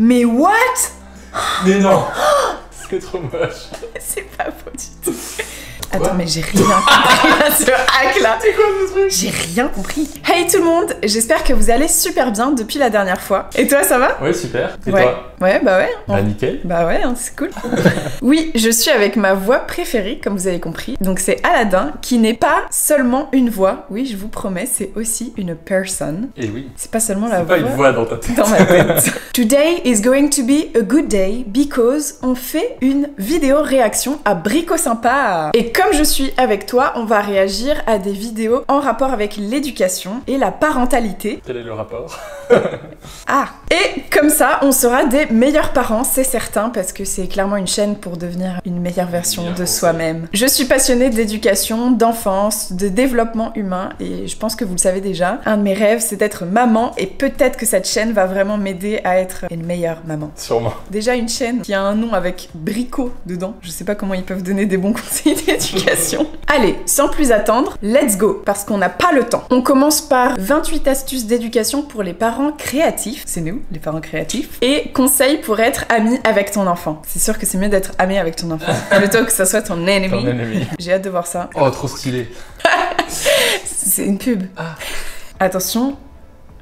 Mais what? Mais non. C'est trop moche. C'est pas beau du tout. Attends, mais j'ai rien compris à ce hack là. C'est quoi ce truc? J'ai rien compris. Hey tout le monde, j'espère que vous allez super bien depuis la dernière fois. Et toi, ça va? Ouais, super. Et Ouais. toi? Ouais, bah ouais. Bah nickel. Bah ouais, hein, c'est cool. Oui, je suis avec ma voix préférée, comme vous avez compris. Donc c'est Aladdin, qui n'est pas seulement une voix. Oui, je vous promets, c'est aussi une person. Et oui. C'est pas seulement la C'est voix. pas une voix dans ta tête. Dans ma tête. Today is going to be a good day because on fait une vidéo réaction à Brico Sympa. Et comme je suis avec toi, on va réagir à des vidéos en rapport avec l'éducation et la parentalité. Quel est le rapport? Ah! Et comme ça, on sera des meilleurs parents, c'est certain, parce que c'est clairement une chaîne pour devenir une meilleure version de soi-même. Je suis passionnée d'éducation, d'enfance, de développement humain, et je pense que vous le savez déjà. Un de mes rêves, c'est d'être maman, et peut-être que cette chaîne va vraiment m'aider à être une meilleure maman. Sûrement. Déjà une chaîne qui a un nom avec Brico dedans. Je sais pas comment ils peuvent donner des bons conseils d'éducation. Allez, sans plus attendre, let's go, parce qu'on n'a pas le temps. On commence par 28 astuces d'éducation pour les parents créatifs. C'est nous, les parents créatifs. Et conseils pour être ami avec ton enfant. C'est sûr que c'est mieux d'être ami avec ton enfant, plutôt que ça soit ton ennemi. Ton ennemi. J'ai hâte de voir ça. Oh, trop stylé. C'est une pub. Ah. Attention,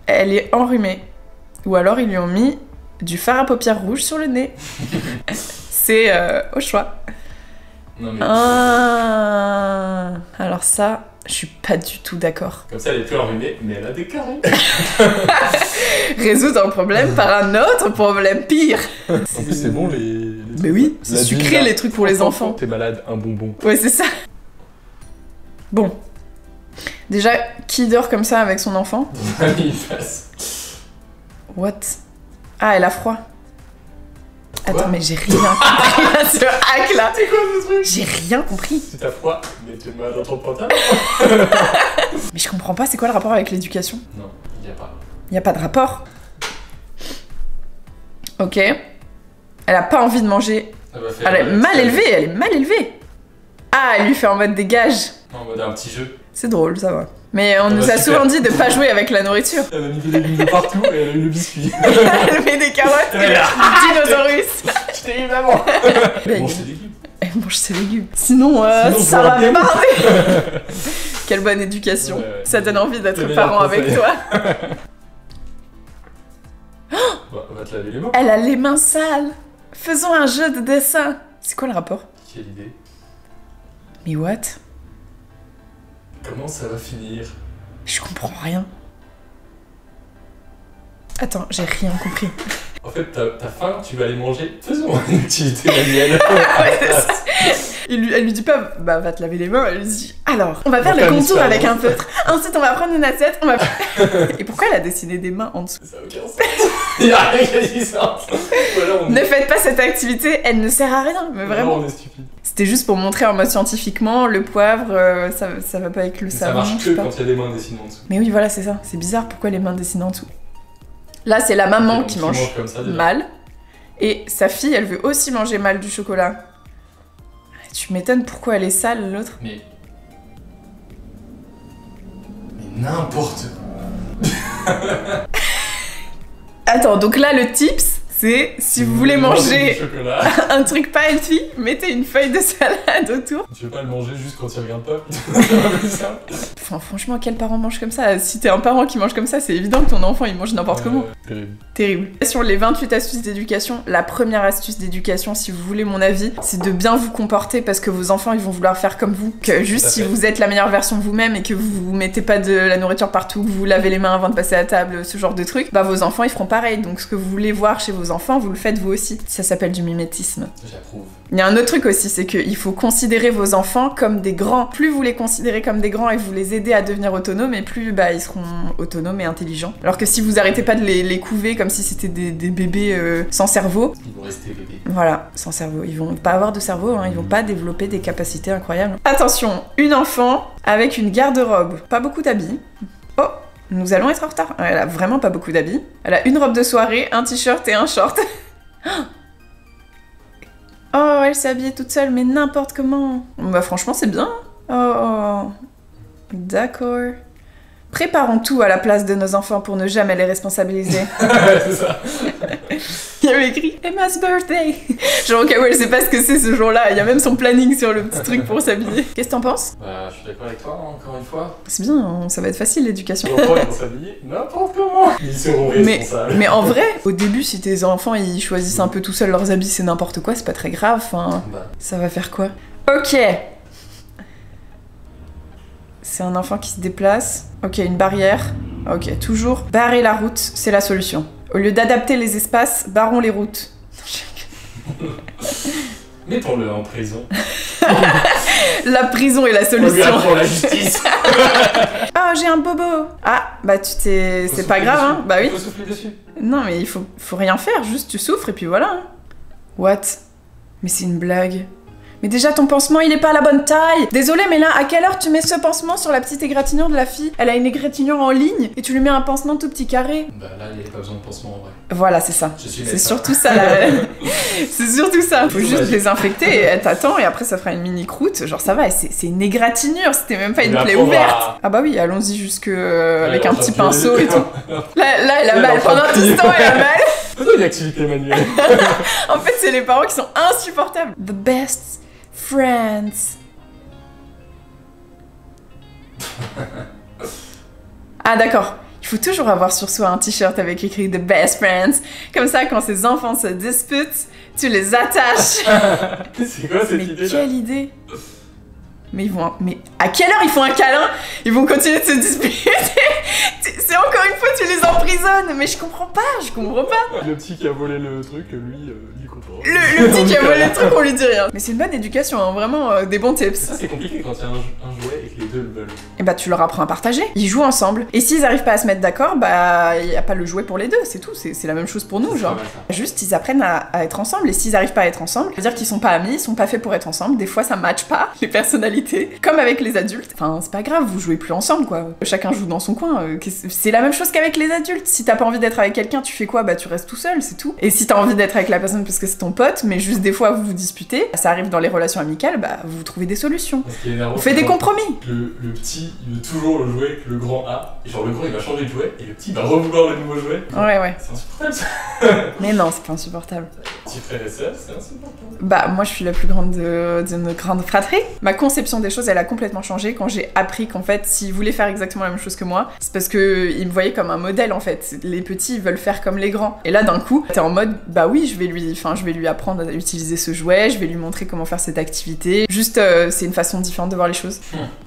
elle est enrhumée. Ou alors ils lui ont mis du fard à paupières rouge sur le nez. C'est au choix. Non mais... Ah. Alors ça, je suis pas du tout d'accord. Comme ça, elle est plus enrhumée, mais elle a des carrés. Résoudre un problème par un autre problème pire. En plus, c'est bon les Mais oui, c'est La sucré vie, là. les trucs pour les enfants. T'es malade, un bonbon. Ouais, c'est ça. Bon. Déjà, qui dort comme ça avec son enfant? Il passe. What? Ah, elle a froid. Attends, Quoi? mais j'ai rien compris à ce hack là. C'est quoi ce truc? J'ai rien compris. Si t'as froid, mais tu le mets dans ton pantalon. Mais je comprends pas, c'est quoi le rapport avec l'éducation? Non, il y a pas. Y a pas de rapport. Ok. Elle a pas envie de manger. Ça va faire... Elle est mal élevée, elle est mal élevée. Ah, elle lui fait en mode dégage. En mode un petit jeu. C'est drôle, ça va. Mais on Ça nous va a super. souvent dit de pas jouer avec la nourriture. Elle a mis des légumes de partout et elle a eu le biscuit. Elle met des carottes et Elle a- des dinosaurus. Je t'ai eu maman. Ben, Bon, je t'ai légumes. Elle mange ses légumes. Sinon, Sinon, ça je va vois bien. marrer. Quelle bonne éducation. Ouais, ouais. Ça donne envie d'être Les parent meilleurs avec conseils. toi. Bon, on va te laver les mains. Elle a les mains sales. Faisons un jeu de dessin. C'est quoi le rapport? Quelle idée. Mais what? Comment ça va finir? Je comprends rien. Attends, j'ai rien compris. En fait, t'as faim, tu vas aller manger. Faisons une activité manuelle. Ouais, c'est ça. Elle lui dit pas, bah va te laver les mains, elle lui dit, alors, on va faire On le va faire contour une avec histoire. un feutre. Ensuite, on va prendre une assiette, on va... Et pourquoi elle a dessiné des mains en dessous? Ça n'a aucun sens. Il y a rien qui a dit ça. Voilà, on Ne faites pas cette activité, elle ne sert à rien, mais vraiment. on est stupide. C'était juste pour montrer en mode scientifiquement, le poivre, ça va pas avec le Ça savon, marche je sais que pas. quand il y a des mains dessinées en dessous. Mais oui, voilà, c'est ça. C'est bizarre, pourquoi les mains dessinent en dessous? Là, c'est la maman qui mange comme ça, déjà. mal. Et sa fille, elle veut aussi manger mal du chocolat. Tu m'étonnes pourquoi elle est sale, l'autre. Mais n'importe. Attends, donc là, le tips, c'est si vous voulez manger du chocolat. un truc pas healthy, mettez une feuille de salade autour. Tu veux pas le manger juste quand il regarde pas. C'est pas plus simple. Enfin, franchement, quel parent mange comme ça? Si t'es un parent qui mange comme ça, c'est évident que ton enfant, il mange n'importe comment. Terrible. Terrible. Sur les 28 astuces d'éducation, la première astuce d'éducation, si vous voulez mon avis, c'est de bien vous comporter parce que vos enfants, ils vont vouloir faire comme vous. Que juste Tout à si fait. vous êtes la meilleure version de vous-même et que vous mettez pas de la nourriture partout, que vous lavez les mains avant de passer à table, ce genre de trucs, bah vos enfants, ils feront pareil. Donc ce que vous voulez voir chez vos enfants, vous le faites vous aussi. Ça s'appelle du mimétisme. J'approuve. Il y a un autre truc aussi, c'est qu'il faut considérer vos enfants comme des grands. Plus vous les considérez comme des grands et vous les aidez à devenir autonomes, et plus bah, ils seront autonomes et intelligents. Alors que si vous arrêtez pas de les couver comme si c'était des bébés sans cerveau, Ils vont rester bébés. voilà, sans cerveau. Ils vont pas avoir de cerveau, hein, ils vont pas développer des capacités incroyables. Attention, une enfant avec une garde-robe, pas beaucoup d'habits. Oh, nous allons être en retard. Elle a vraiment pas beaucoup d'habits. Elle a une robe de soirée, un t-shirt et un short. Oh, elle s'est habillée toute seule, mais n'importe comment. Bah franchement, c'est bien. Oh, d'accord. Préparons tout à la place de nos enfants pour ne jamais les responsabiliser. C'est ça. Il y avait écrit Emma's birthday. Genre, ok, ouais, je sais pas ce que c'est ce jour-là. Il y a même son planning sur le petit truc pour s'habiller. Qu'est-ce que t'en penses? Bah, je suis d'accord avec toi, encore une fois. C'est bien, ça va être facile l'éducation. Les enfants, ils vont s'habiller n'importe comment. Ils seront responsables. Mais en vrai, au début, si tes enfants ils choisissent un peu tout seuls leurs habits, c'est n'importe quoi, c'est pas très grave. Enfin, ça va faire quoi? Ok. C'est un enfant qui se déplace. Ok, une barrière. Ok, toujours. Barrer la route, c'est la solution. Au lieu d'adapter les espaces, barrons les routes. Mettons-le en prison. La prison est la On lui solution. apprend la justice. Ah, j'ai un bobo. Ah, bah tu t'es... C'est pas grave, hein. Bah oui. Faut souffler dessus. Non, mais il faut rien faire, juste tu souffres et puis voilà. hein. What? Mais c'est une blague. Mais déjà, ton pansement, il est pas à la bonne taille. Désolé, mais là, à quelle heure tu mets ce pansement sur la petite égratignure de la fille? Elle a une égratignure en ligne et tu lui mets un pansement tout petit carré. Bah là, il n'y a pas besoin de pansement en vrai. Voilà, c'est ça. Je suis C'est médecin. surtout ça, là. C'est surtout ça. Faut juste désinfecter et elle t'attend et après ça fera une mini croûte. Genre ça va, et c'est une égratignure, c'était même pas une Mais plaie après, on va- ouverte. Ah bah oui, allons-y jusque avec on un va petit faire pinceau les- et tout. Là, elle a Elle mal. en Pendant fera tout ce pire. temps, elle a mal. Faisons une activité manuelle. En fait, c'est les parents qui sont insupportables. The best friends. Ah d'accord. Il faut toujours avoir sur soi un t-shirt avec écrit The best friends. Comme ça, quand ses enfants se disputent, tu les attaches. C'est quoi cette Mais idée là? quelle idée! Mais ils vont... Mais à quelle heure ils font un câlin? Ils vont continuer de se disputer. C'est encore une fois, tu les emprisonnes. Mais je comprends pas. Le petit qui a volé le truc, lui, il comprend. Le petit qui a volé le truc, on lui dit rien. Mais c'est une bonne éducation, hein, vraiment des bons tips. Ça, c'est compliqué quand il y a un jouet et que les deux le veulent. Et bah tu leur apprends à partager. Ils jouent ensemble. Et s'ils arrivent pas à se mettre d'accord, bah y a pas le jouet pour les deux, c'est tout. C'est la même chose pour nous, C'est genre. pas mal, ça. Juste, ils apprennent à être ensemble. Et s'ils arrivent pas à être ensemble, ça veut dire qu'ils sont pas amis, ils sont pas faits pour être ensemble. Des fois, ça matche pas les personnalités. Comme avec les adultes. Enfin, c'est pas grave, vous jouez plus ensemble, quoi. Chacun joue dans son coin. C'est la même chose qu'avec les adultes. Si t'as pas envie d'être avec quelqu'un, tu fais quoi? Bah tu restes tout seul, c'est tout. Et si t'as envie d'être avec la personne parce que c'est ton pote, mais juste des fois vous vous disputez, ça arrive dans les relations amicales, bah vous trouvez des solutions. Ce qui est énervant, On fait c'est des quand compromis. Le petit, il veut toujours le jouet que le grand a. Et genre, le grand, il va changer de jouet. Et le petit va revouloir le nouveau jouet. Ouais. C'est insupportable ça. Mais non, c'est pas insupportable. Petit frère et sœur, c'est insupportable. Bah, moi, je suis la plus grande d'une grande fratrie. Ma conception des choses, elle a complètement changé quand j'ai appris qu'en fait, s'ils voulaient faire exactement la même chose que moi, c'est parce que ils me voyaient comme un modèle, en fait. Les petits, ils veulent faire comme les grands. Et là, d'un coup, t'es en mode, bah oui, je vais lui apprendre à utiliser ce jouet, je vais lui montrer comment faire cette activité. Juste, c'est une façon différente de voir les choses.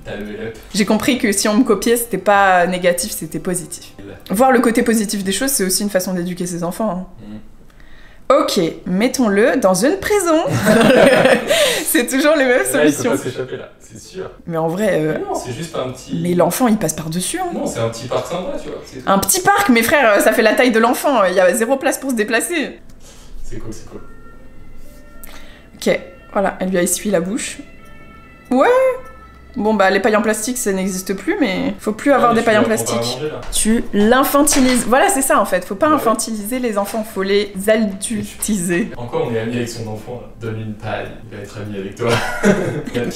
T'as levé up. J'ai compris que si on me copiait, c'était pas négatif, c'était positif. Voir le côté positif des choses, c'est aussi une façon d'éduquer ses enfants. hein. Ok, mettons-le dans une prison. C'est toujours les mêmes Là, il peut solutions. pas s'échapper là, c'est sûr. Mais en vrai, Mais non, c'est juste un petit. mais l'enfant, il passe par-dessus. hein. Non, c'est un petit parc sympa, tu vois. C'est Un petit parc, mes frères, ça fait la taille de l'enfant. Il y a zéro place pour se déplacer. C'est cool, c'est cool. Ok, voilà, elle lui a essuyé la bouche. Ouais. Bon bah les pailles en plastique ça n'existe plus, mais faut plus avoir des pailles en plastique. Tu l'infantilises. Voilà, c'est ça en fait. Faut pas Ouais. infantiliser les enfants, faut les adultiser. Encore, on est amis avec son enfant. Là. Donne une paille, il va être ami avec toi.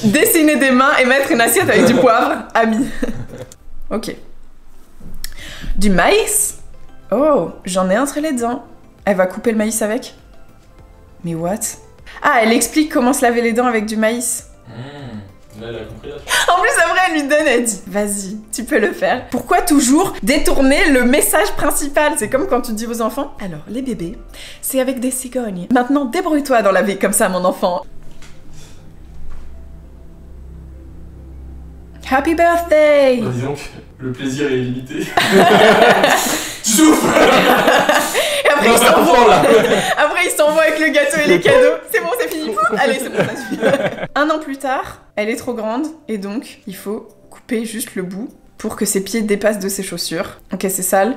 Dessiner des mains et mettre une assiette avec du poivre, ami. Ok. Du maïs. Oh, j'en ai entre les dents. Elle va couper le maïs avec? Mais what? Ah, elle explique comment se laver les dents avec du maïs. Là, elle a compris là. En plus, après, elle lui donne, elle dit vas-y, tu peux le faire. Pourquoi toujours détourner le message principal? C'est comme quand tu dis aux enfants alors, les bébés, c'est avec des cigognes. Maintenant, débrouille-toi dans la vie comme ça, mon enfant. Happy birthday! Bah, dis donc, le plaisir est illimité. Tu souffles. Et après, il s'envoie. Après, il s'envoie avec le gâteau et les cadeaux. C'est bon, c'est fini. Allez, c'est bon, ça suffit. Un an plus tard, elle est trop grande et donc il faut couper juste le bout pour que ses pieds dépassent de ses chaussures. Ok, c'est sale.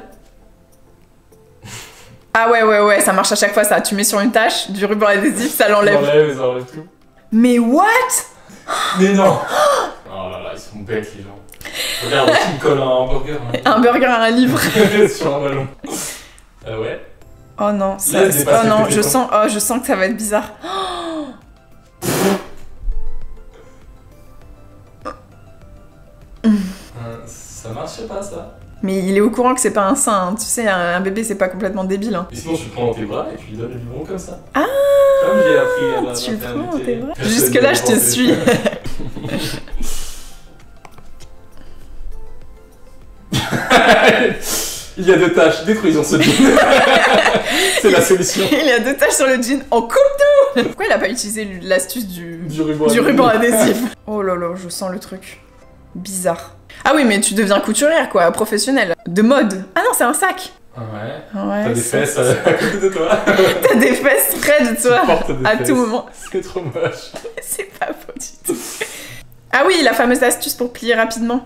Ah ouais, ça marche à chaque fois ça. Tu mets sur une tache, du ruban adhésif, ça l'enlève. Ça enlève tout. Mais what? Mais non. Oh là là, ils sont bêtes les gens. Regarde, aussi, il colle un hamburger. Un burger à un livre. Sur un ballon. Ah ouais. Oh non, Là, ça, c'est pas oh non, fait je sens que ça va être bizarre. Ça marche. marchait pas ça. Mais il est au courant que c'est pas un sein, hein. Tu sais, un bébé c'est pas complètement débile. Hein. Et sinon, tu le prends dans tes bras et tu lui donnes le biberon comme ça. Ah, comme j'ai appris à la tu le prends dans maternité. tes bras. Jusque-là, je te suis. Il y a 2 tâches, détruisons ce jean. C'est la solution. Il y a 2 taches sur le jean, on coupe tout. Pourquoi il a pas utilisé l'astuce du ruban adhésif? Oh là là, je sens le truc. Bizarre. Ah oui, mais tu deviens couturière, quoi, professionnelle. De mode. Ah non, c'est un sac. Ouais. Ouais. T'as des fesses à côté de toi. T'as des fesses près de toi. Tu portes des À fesses. tout moment. C'est trop moche. C'est pas beau du tout. Ah oui, la fameuse astuce pour plier rapidement.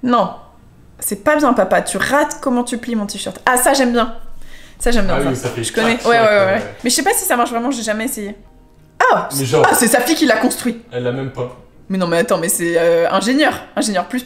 Non. C'est pas bien, papa. Tu rates comment tu plies mon t-shirt. Ah, ça, j'aime bien. Ça, j'aime bien. Ah ça. oui, ça fait Je connais. clac, Ouais. clac, Mais je sais pas si ça marche vraiment, j'ai jamais essayé. Ah, Mais genre, c'est sa fille qui l'a construit. elle l'a même pas. Mais non, mais attends, mais c'est ingénieur. Ingénieur plus.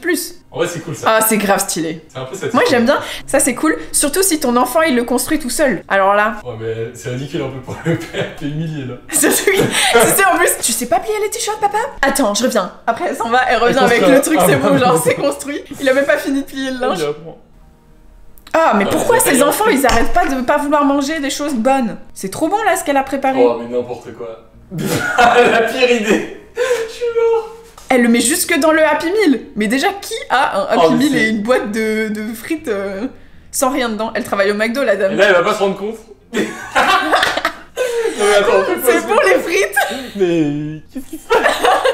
En vrai, c'est cool ça. Ah, c'est grave stylé. C'est un peu cette. Moi, j'aime bien. Ça, c'est cool. Surtout si ton enfant, il le construit tout seul. Alors là, Ouais, mais c'est ridicule un peu pour le père, t'es humilié là. surtout, tu sais, en plus, tu sais pas plier les t-shirts, papa? Attends, je reviens. Après, elle s'en va, elle revient Elle avec construit le truc, un- c'est ah, bon, bah, genre, bah, c'est construit. Il a même pas fini de plier le linge. Il apprend. Ah, mais Ah, pourquoi c'est ces pas enfants, grave. ils arrêtent pas de pas vouloir manger des choses bonnes? C'est trop bon, là, ce qu'elle a préparé. Oh, mais n'importe quoi. La pire idée. Je suis mort. Elle le met jusque dans le Happy Meal. Mais déjà, qui a un Happy Oh, mais Meal c'est- et une boîte de frites sans rien dedans? Elle travaille au McDo, la Et dame. là, elle va pas se rendre compte. Non, mais attends, on peut pas C'est se- bon, les frites? Mais qu'est-ce qui se passe?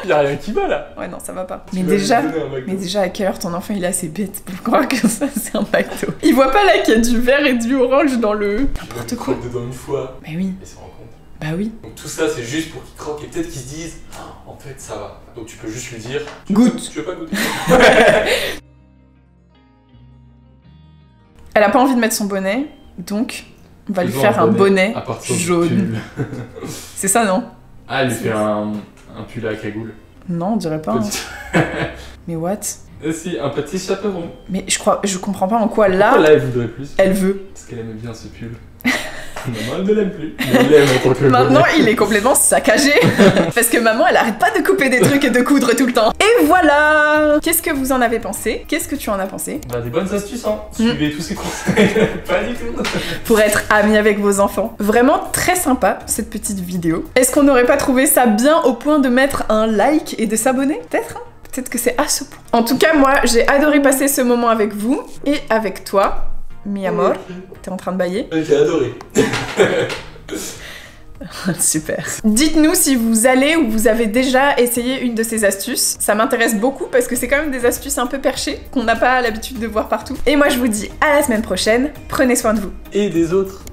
Y'a rien qui va là. Ouais, non, ça va pas. Tu Mais vas lui déjà... donner un McDo. Mais déjà, à quelle heure ton enfant il est assez bête pour croire que ça c'est un McDo? Il voit pas là qu'il y a du vert et du orange dans le. N'importe quoi. dedans une fois. Mais oui, Et se rend compte. bah oui. Donc tout ça, c'est juste pour qu'ils croquent et peut-être qu'ils se disent en fait, ça va. Donc tu peux juste lui dire Goûte. Tu veux pas goûter? Elle a pas envie de mettre son bonnet, donc on va lui Ils ont faire un bonnet à partir du jaune. pull. C'est ça, non? Ah, elle lui fait un pull à cagoule. Non, on dirait pas. Hein. Petit- Mais what? Et si, un petit chaperon. Mais je comprends pas en quoi là, Pourquoi là, elle voudrait plus? elle veut. Parce qu'elle aimait bien ce pull. Maman, elle ne l'aime plus. Mais elle l'aime en tant que Maintenant, bonnet. il est complètement saccagé. Parce que maman, elle arrête pas de couper des trucs et de coudre tout le temps. Et voilà! Qu'est-ce que vous en avez pensé? Qu'est-ce que tu en as pensé? Bah, des bonnes astuces, hein. Suivez tous ces conseils. Pas du tout. Pour être ami avec vos enfants. Vraiment très sympa cette petite vidéo. Est-ce qu'on n'aurait pas trouvé ça bien au point de mettre un like et de s'abonner? Peut-être, hein? Peut-être que c'est à ce point. En tout cas, moi, j'ai adoré passer ce moment avec vous et avec toi, mi amor. T'es en train de bailler? J'ai adoré. Super. Dites-nous si vous allez ou vous avez déjà essayé une de ces astuces. Ça m'intéresse beaucoup parce que c'est quand même des astuces un peu perchées qu'on n'a pas l'habitude de voir partout. Et moi, je vous dis à la semaine prochaine. Prenez soin de vous. Et des autres.